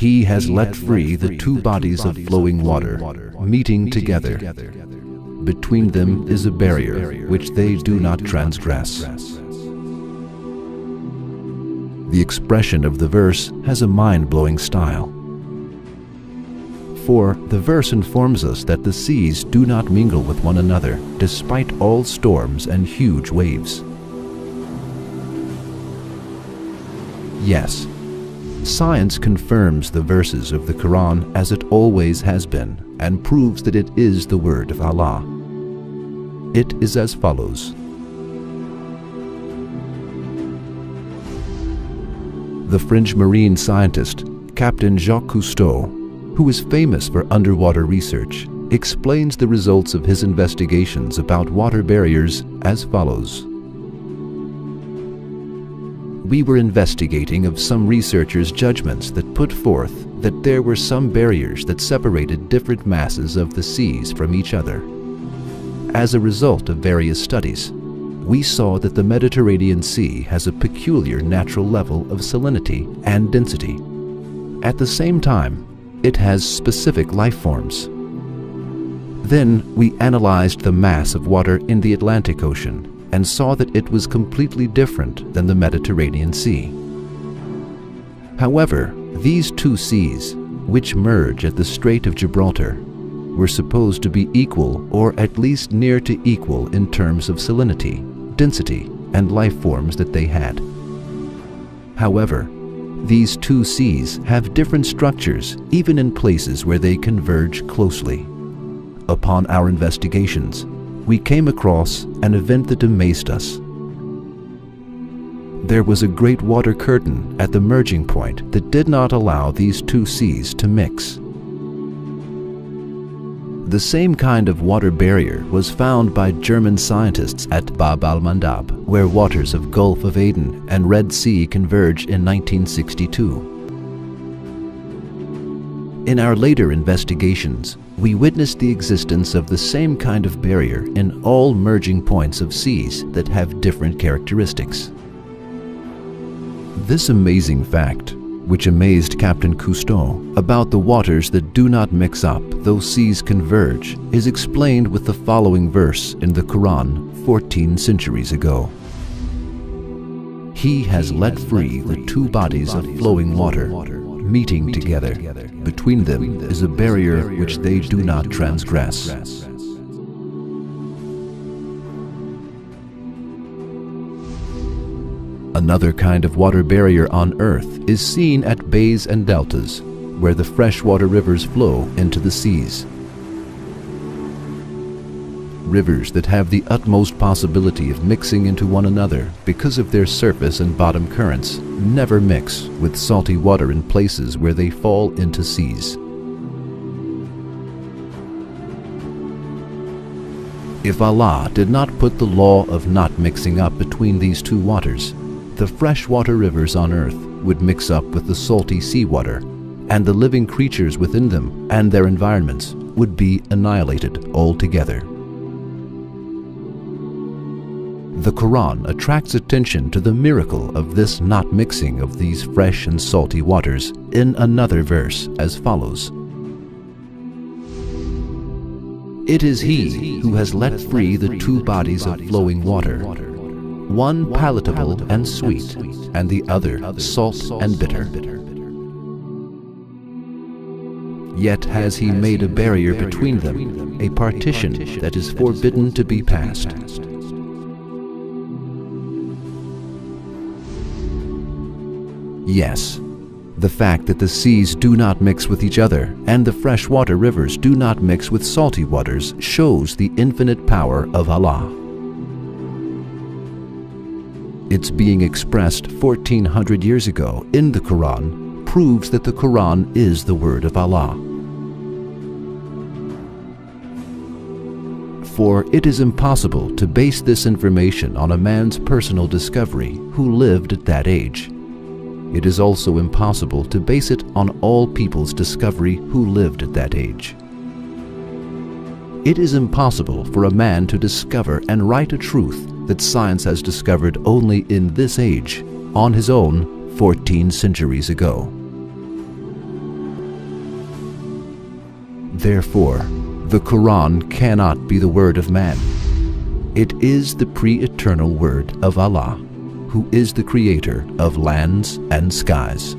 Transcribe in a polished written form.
He has let free the two bodies of flowing water, meeting together. Between them is a barrier which they do not transgress. The expression of the verse has a mind-blowing style. For the verse informs us that the seas do not mingle with one another despite all storms and huge waves. Yes, science confirms the verses of the Quran as it always has been and proves that it is the word of Allah. It is as follows. The French marine scientist, Captain Jacques Cousteau, who is famous for underwater research, explains the results of his investigations about water barriers as follows. We were investigating of some researchers' judgments that put forth that there were some barriers that separated different masses of the seas from each other. As a result of various studies, we saw that the Mediterranean Sea has a peculiar natural level of salinity and density. At the same time, it has specific life forms. Then we analyzed the mass of water in the Atlantic Ocean and saw that it was completely different than the Mediterranean Sea. However, these two seas, which merge at the Strait of Gibraltar, were supposed to be equal or at least near to equal in terms of salinity, density, and life forms that they had. However, these two seas have different structures even in places where they converge closely. Upon our investigations, we came across an event that amazed us. There was a great water curtain at the merging point that did not allow these two seas to mix. The same kind of water barrier was found by German scientists at Bab al-Mandab, where waters of Gulf of Aden and Red Sea converged in 1962. In our later investigations, we witnessed the existence of the same kind of barrier in all merging points of seas that have different characteristics. This amazing fact, which amazed Captain Cousteau about the waters that do not mix up though seas converge, is explained with the following verse in the Quran 14 centuries ago. He has let free the two bodies of flowing water, meeting together. Between them is a barrier which they do not transgress. Another kind of water barrier on Earth is seen at bays and deltas, where the freshwater rivers flow into the seas. Rivers that have the utmost possibility of mixing into one another because of their surface and bottom currents never mix with salty water in places where they fall into seas. If Allah did not put the law of not mixing up between these two waters, the freshwater rivers on Earth would mix up with the salty seawater, and the living creatures within them and their environments would be annihilated altogether. The Quran attracts attention to the miracle of this not mixing of these fresh and salty waters in another verse as follows. It is He who has let free the two bodies of flowing water, one palatable and sweet, and the other salt and bitter. Yet has He made a barrier between them, a partition that is forbidden to be passed. Yes, the fact that the seas do not mix with each other and the freshwater rivers do not mix with salty waters shows the infinite power of Allah. Its being expressed 1400 years ago in the Quran proves that the Quran is the word of Allah. For it is impossible to base this information on a man's personal discovery who lived at that age. It is also impossible to base it on all people's discovery who lived at that age. It is impossible for a man to discover and write a truth that science has discovered only in this age, on his own, 14 centuries ago. Therefore, the Quran cannot be the word of man. It is the pre-eternal word of Allah, who is the creator of lands and skies.